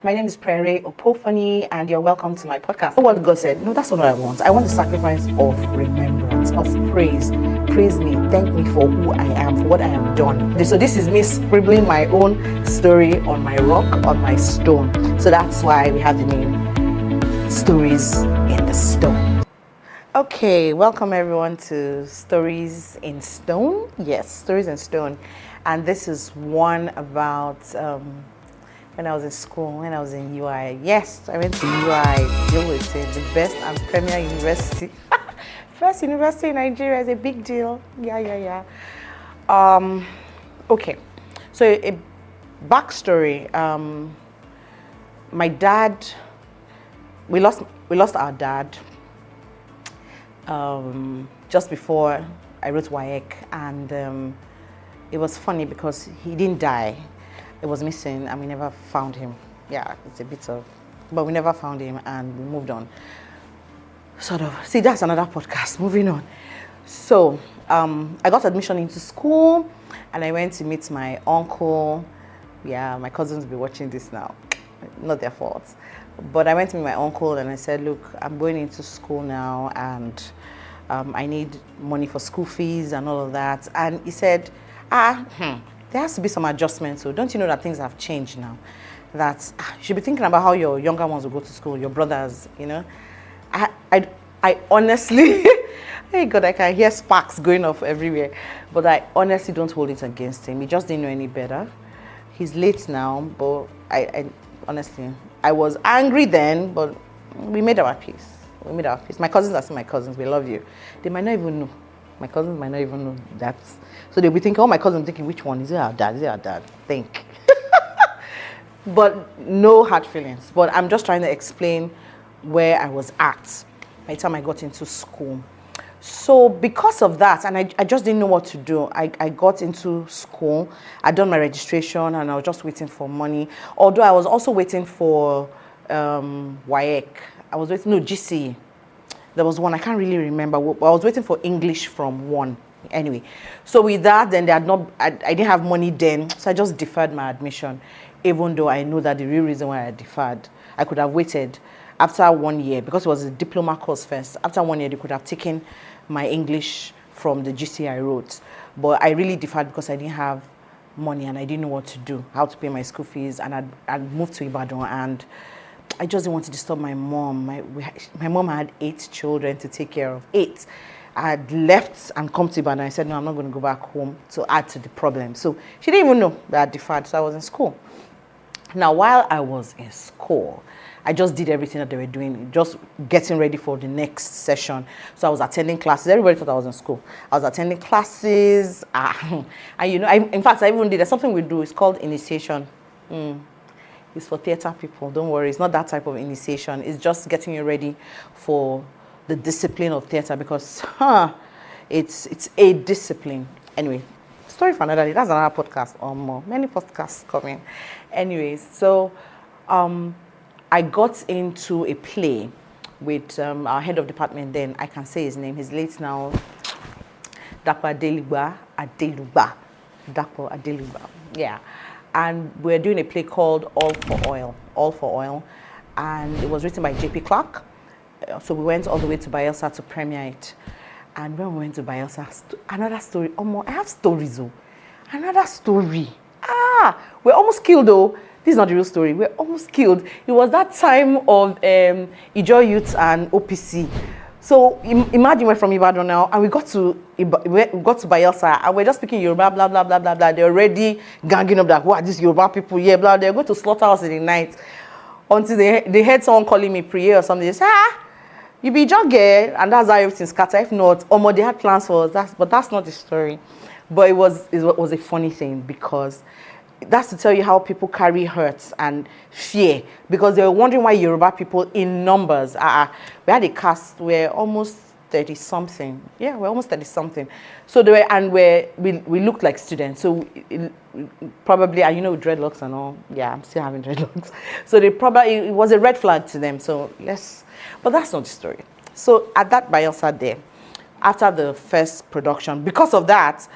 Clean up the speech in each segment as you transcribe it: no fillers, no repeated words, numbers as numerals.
My name is Prairie Opophany, and you're welcome to my podcast. What God said, no, that's not what I want. I want the sacrifice of remembrance, of praise. Praise me, thank me for who I am, for what I have done. So this is me scribbling my own story on my rock, on my stone. So that's why we have the name Stories in the Stone. Okay, welcome everyone to Stories in Stone. Yes, Stories in Stone. And this is one about when I was in school, when I was in UI. Yes, I went to UI, deal with it, the best and premier university. First university in Nigeria is a big deal. Yeah. Okay, so a backstory. My dad, we lost our dad just before I wrote WAEC, and it was funny because he didn't die. It was missing and we never found him. Yeah, it's a bit of, but we never found him and we moved on. Sort of. See, that's another podcast. Moving on. So I got admission into school and I went to meet my uncle. Yeah, my cousins will be watching this now. Not their fault. But I went to meet my uncle and I said, look, I'm going into school now and I need money for school fees and all of that. And he said, there has to be some adjustments. So don't you know that things have changed now? That you should be thinking about how your younger ones will go to school, your brothers, you know. I honestly, hey God, I can hear sparks going off everywhere. But I honestly don't hold it against him. He just didn't know any better. He's late now, but I honestly, I was angry then, but we made our peace. My cousins are still my cousins. We love you. They might not even know. My cousins might not even know that. So they'll be thinking, oh, my cousin thinking, which one? Is it our dad? Is it our dad? Think. But no hard feelings. But I'm just trying to explain where I was at by the time I got into school. So because of that, and I just didn't know what to do, I got into school. I'd done my registration and I was just waiting for money. Although I was also waiting for WAEC. I was waiting, GCE. There was one, I can't really remember. I was waiting for English from one. Anyway, so with that, then I didn't have money then, so I just deferred my admission, even though I know that the real reason why I deferred, I could have waited after 1 year, because it was a diploma course first. After 1 year, they could have taken my English from the GCE I wrote. But I really deferred because I didn't have money and I didn't know what to do, how to pay my school fees, and I'd moved to Ibadan and I just didn't want to disturb my mom. My mom had 8 children to take care of. 8. I had left and come to Ibadan. I said, no, I'm not going to go back home to add to the problem. So she didn't even know that I deferred, so I was in school. Now, while I was in school, I just did everything that they were doing, just getting ready for the next session. So I was attending classes. Everybody thought I was in school. I was attending classes. And in fact, I even did, there's something we do. It's called initiation. It's for theater people. Don't worry. It's not that type of initiation. It's just getting you ready for the discipline of theater because it's a discipline. Anyway, story for another day. That's another podcast or more. Many podcasts coming. Anyways, so I got into a play with our head of department then. I can say his name. He's late now. Dapo Adeluba. Yeah. And we're doing a play called All for Oil. And it was written by J.P. Clark. So we went all the way to Bayelsa to premiere it. And when we went to Bayelsa, another story. I have stories, though. Another story. We're almost killed, though. This is not the real story. We're almost killed. It was that time of Ijo Youth and OPC. So imagine we're from Ibadan now, and we got to Bayelsa, and we're just speaking Yoruba, blah blah blah blah blah. They're already ganging up like, what, these Yoruba people? Yeah, blah. They're going to slaughter us in the night. Until they heard someone calling me Priya or something. They said, you be jogger, and that's how everything scattered. If not, they had plans for us. But that's not the story. But it was a funny thing because that's to tell you how people carry hurts and fear, because they were wondering why Yoruba people in numbers. We had a cast, we're almost 30-something. Yeah, we're almost 30-something. So they were, and we looked like students. So probably, and dreadlocks and all. Yeah, I'm still having dreadlocks. So it was a red flag to them. So but that's not the story. So at that Bayelsa day, after the first production. Because of that,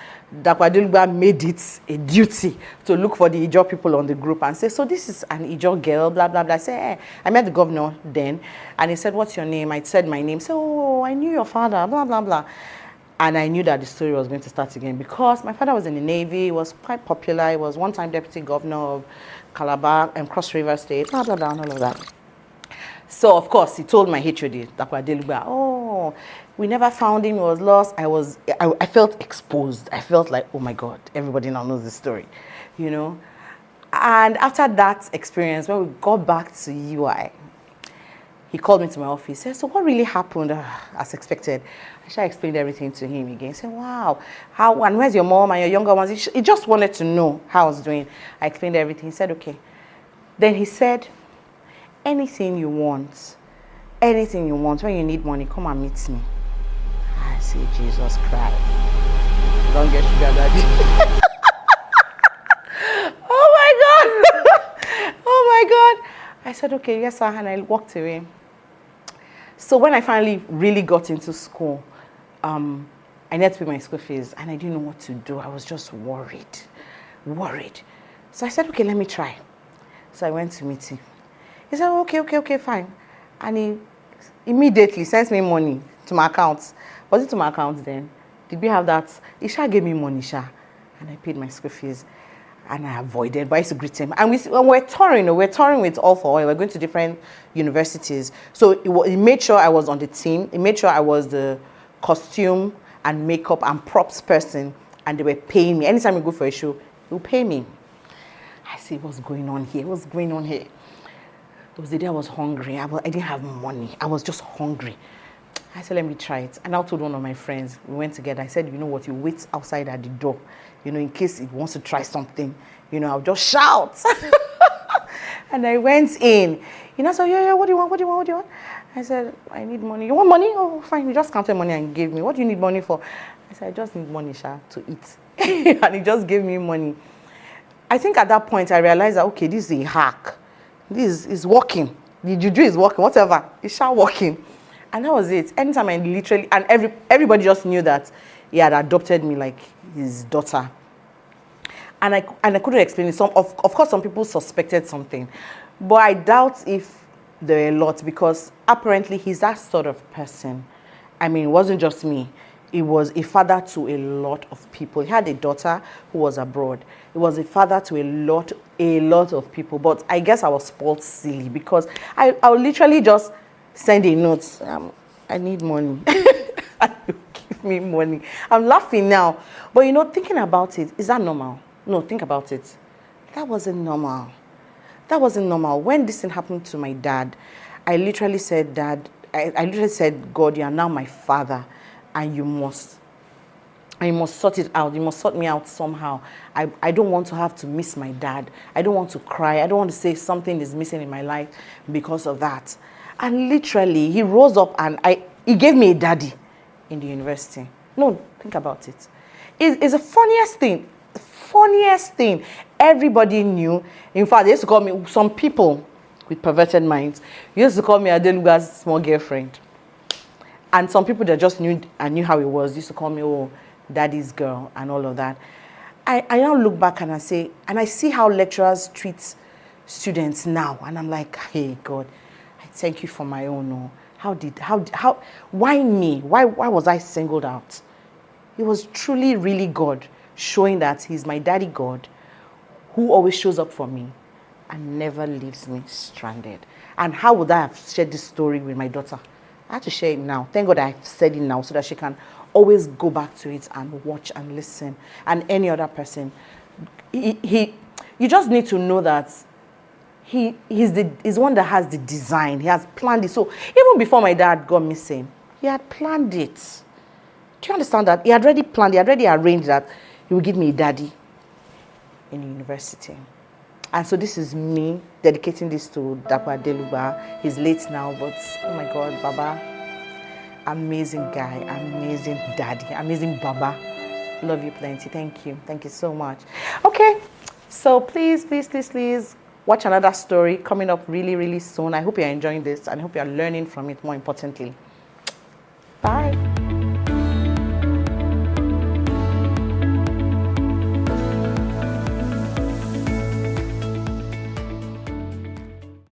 Dr. Adelugba made it a duty to look for the Ijaw people on the group and say, so this is an Ijaw girl, blah, blah, blah. I said, I met the governor then, and he said, what's your name? I said my name. He said, oh, I knew your father, blah, blah, blah. And I knew that the story was going to start again because my father was in the Navy, he was quite popular, he was one-time deputy governor of Calabar and Cross River State, blah, blah, blah, and all of that. So, of course, he told my HOD, Dr. Adelugba, oh, we never found him, he was lost. I felt exposed. I felt like, oh my God, everybody now knows the story, you know. And after that experience, when we got back to UI, he called me to my office. He said, so what really happened? As expected. I explained everything to him again. He said, wow, how, and where's your mom and your younger ones? He just wanted to know how I was doing. I explained everything. He said, okay. Then he said, anything you want, when you need money, come and meet me. I say, Jesus Christ. Don't get sugar daddy. Oh my God. Oh my God. I said, okay, yes, sir. And I walked away. So when I finally really got into school, I needed to pay my school fees and I didn't know what to do. I was just worried. So I said, okay, let me try. So I went to meet him. He said, okay, fine. And he immediately sends me money to my account. Was it to my account then? Did we have that? Isha gave me money, Isha. And I paid my school fees. And I avoided, but I used to greet him. And when we're touring with All for Oil. We're going to different universities. So he made sure I was on the team. He made sure I was the costume and makeup and props person. And they were paying me. Anytime we go for a show, he would pay me. I see what's going on here. It was the day I was hungry. I didn't have money. I was just hungry. I said, let me try it. And I told one of my friends, we went together. I said, you know what, you wait outside at the door. You know, in case he wants to try something, you know, I'll just shout. And I went in. You know, so yeah, what do you want? I said, I need money. You want money? Oh, fine. You just counted money and gave me. What do you need money for? I said, I just need money, Sha, to eat. And he just gave me money. I think at that point, I realized that, okay, this is a hack. This is working. The juju is working, whatever. It's working. And that was it. Anytime I literally, and everybody just knew that he had adopted me like his daughter. And I couldn't explain it. Of course, some people suspected something. But I doubt if there are a lot because apparently he's that sort of person. I mean, it wasn't just me. He was a father to a lot of people. He had a daughter who was abroad. He was a father to a lot of people. But I guess I was spoiled silly because I would literally just send a note. I need money. Give me money. I'm laughing now. But you know, thinking about it, is that normal? No, think about it. That wasn't normal. That wasn't normal. When this thing happened to my dad, I literally said, Dad, I literally said, God, you are now my father. And you must sort it out. You must sort me out somehow. I don't want to have to miss my dad. I don't want to cry. I don't want to say something is missing in my life because of that. And literally, he rose up and he gave me a daddy in the university. No, think about it. It's the funniest thing. Funniest thing. Everybody knew. In fact, they used to call me, some people with perverted minds, used to call me Adelugba's small girlfriend. And some people that just knew how it was used to call me, oh, daddy's girl and all of that. I now look back and I see how lecturers treat students now. And I'm like, hey, God, I thank you for my own. Oh. Why me? Why was I singled out? It was truly, really God showing that he's my daddy God who always shows up for me and never leaves me stranded. And how would I have shared this story with my daughter? I have to share it now. Thank God I've said it now so that she can always go back to it and watch and listen. And any other person. You just need to know that he's one that has the design. He has planned it. So even before my dad got missing, he had planned it. Do you understand that? He had already planned, he had already arranged that he would give me a daddy in university. And so this is me dedicating this to Dapa Adelugba. He's late now, but oh my God, Baba, amazing guy, amazing daddy, amazing Baba. Love you plenty. Thank you. Thank you so much. Okay, so please watch another story coming up really, really soon. I hope you're enjoying this and I hope you're learning from it more importantly. Bye.